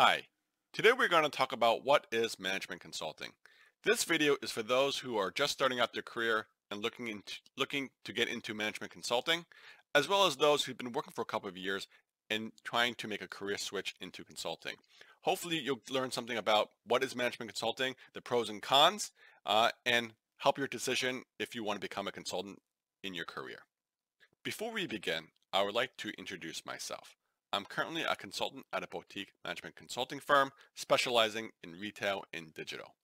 Hi, today we're going to talk about what is management consulting. This video is for those who are just starting out their career and looking to get into management consulting, as well as those who've been working for a couple of years and trying to make a career switch into consulting. Hopefully you'll learn something about what is management consulting, the pros and cons, and help your decision if you want to become a consultant in your career. Before we begin, I would like to introduce myself. I'm currently a consultant at a boutique management consulting firm specializing in retail and digital.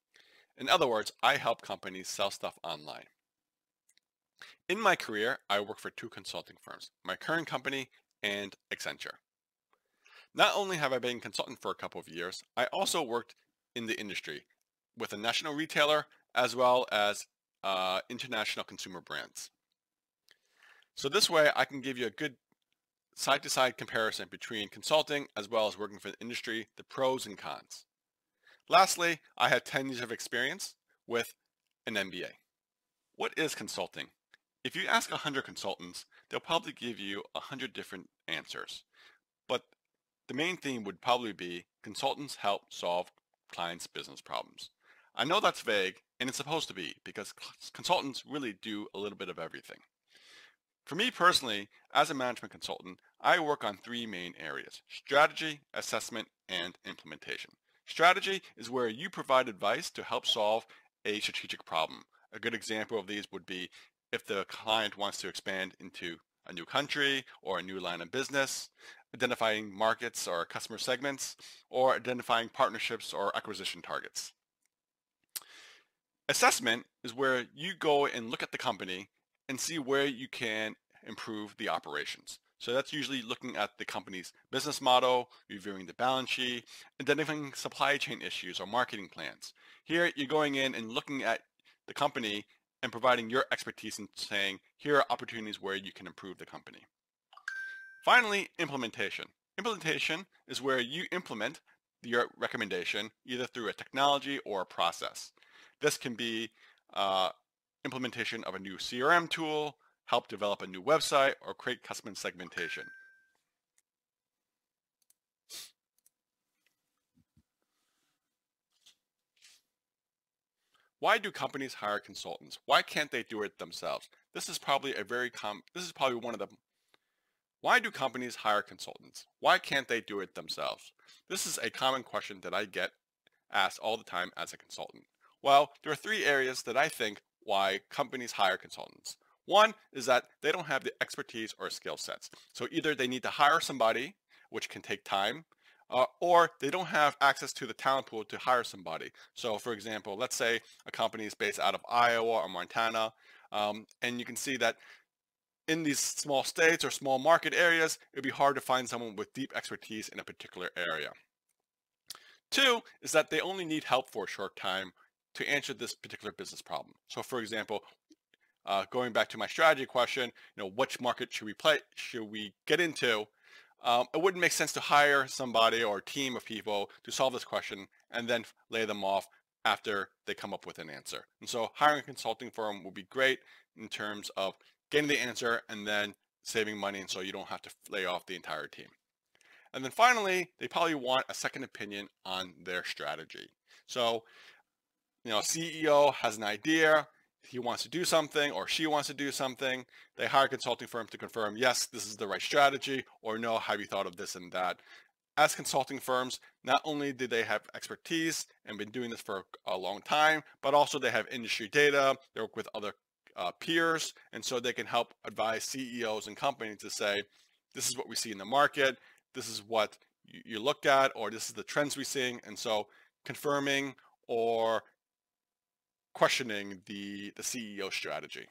In other words, I help companies sell stuff online. In my career, I work for two consulting firms, my current company and Accenture. Not only have I been a consultant for a couple of years, I also worked in the industry with a national retailer as well as international consumer brands. So this way I can give you a good side-to-side comparison between consulting as well as working for the industry, the pros and cons. Lastly, I have 10 years of experience with an MBA. What is consulting? If you ask 100 consultants, they'll probably give you 100 different answers. But the main theme would probably be consultants help solve clients' business problems. I know that's vague, and it's supposed to be because consultants really do a little bit of everything. For me personally, as a management consultant, I work on three main areas: strategy, assessment, and implementation. Strategy is where you provide advice to help solve a strategic problem. A good example of these would be if the client wants to expand into a new country or a new line of business, identifying markets or customer segments, or identifying partnerships or acquisition targets. Assessment is where you go and look at the company and see where you can improve the operations. So that's usually looking at the company's business model, reviewing the balance sheet, identifying supply chain issues or marketing plans. Here you're going in and looking at the company and providing your expertise and saying, here are opportunities where you can improve the company. Finally, implementation. Implementation is where you implement your recommendation either through a technology or a process. This can be implementation of a new CRM tool, help develop a new website, or create custom segmentation. Why do companies hire consultants? Why can't they do it themselves? This is probably one of the Why do companies hire consultants? Why can't they do it themselves? This is a common question that I get asked all the time as a consultant. Well, there are three areas that I think why companies hire consultants. One is that they don't have the expertise or skill sets. So either they need to hire somebody, which can take time, or they don't have access to the talent pool to hire somebody. So for example, let's say a company is based out of Iowa or Montana, and you can see that in these small states or small market areas, it'd be hard to find someone with deep expertise in a particular area. Two is that they only need help for a short time to answer this particular business problem. So for example, going back to my strategy question, which market should we get into? It wouldn't make sense to hire somebody or a team of people to solve this question and then lay them off after they come up with an answer. And so hiring a consulting firm would be great in terms of getting the answer and then saving money, and so you don't have to lay off the entire team. And then finally, they probably want a second opinion on their strategy. So, CEO has an idea, he wants to do something or she wants to do something. They hire a consulting firm to confirm, yes, this is the right strategy, or no, have you thought of this and that? As consulting firms, not only do they have expertise and been doing this for a long time, but also they have industry data, they work with other peers, and so they can help advise CEOs and companies to say, this is what we see in the market, this is what you look at, or this is the trends we're seeing, and so confirming or questioning the CEO strategy.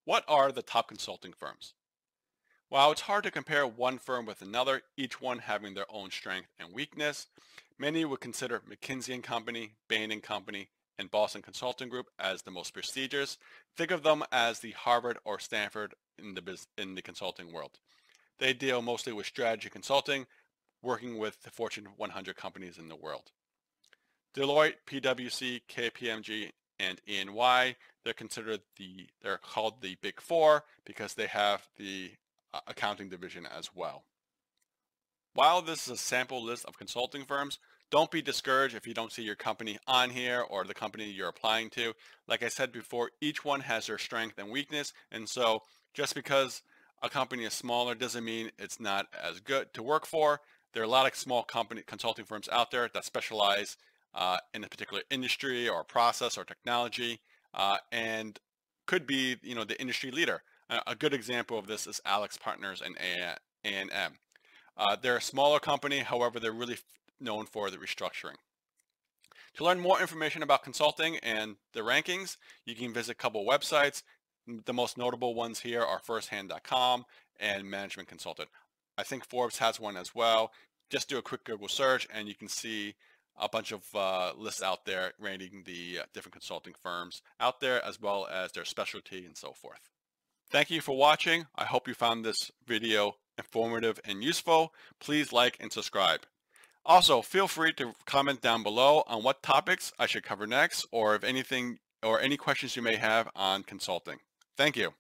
What are the top consulting firms? While it's hard to compare one firm with another, each one having their own strength and weakness, many would consider McKinsey & Company, Bain & Company, and Boston Consulting Group as the most prestigious. Think of them as the Harvard or Stanford in the consulting world. They deal mostly with strategy consulting, working with the Fortune 100 companies in the world. Deloitte, PwC, KPMG, and EY. They're called the Big Four because they have the accounting division as well. While this is a sample list of consulting firms, don't be discouraged if you don't see your company on here or the company you're applying to. Like I said before, each one has their strength and weakness, and so just because a company is smaller doesn't mean it's not as good to work for. There are a lot of small consulting firms out there that specialize in a particular industry or process or technology, and could be, the industry leader. A good example of this is AlixPartners and A&M. They're a smaller company, however, they're really known for the restructuring. To learn more information about consulting and the rankings, you can visit a couple websites. The most notable ones here are firsthand.com and Management Consultant. I think Forbes has one as well. Just do a quick Google search and you can see a bunch of lists out there rating the different consulting firms out there, as well as their specialty and so forth. Thank you for watching. I hope you found this video informative and useful. Please like and subscribe. Also, feel free to comment down below on what topics I should cover next, or if anything, or any questions you may have on consulting. Thank you.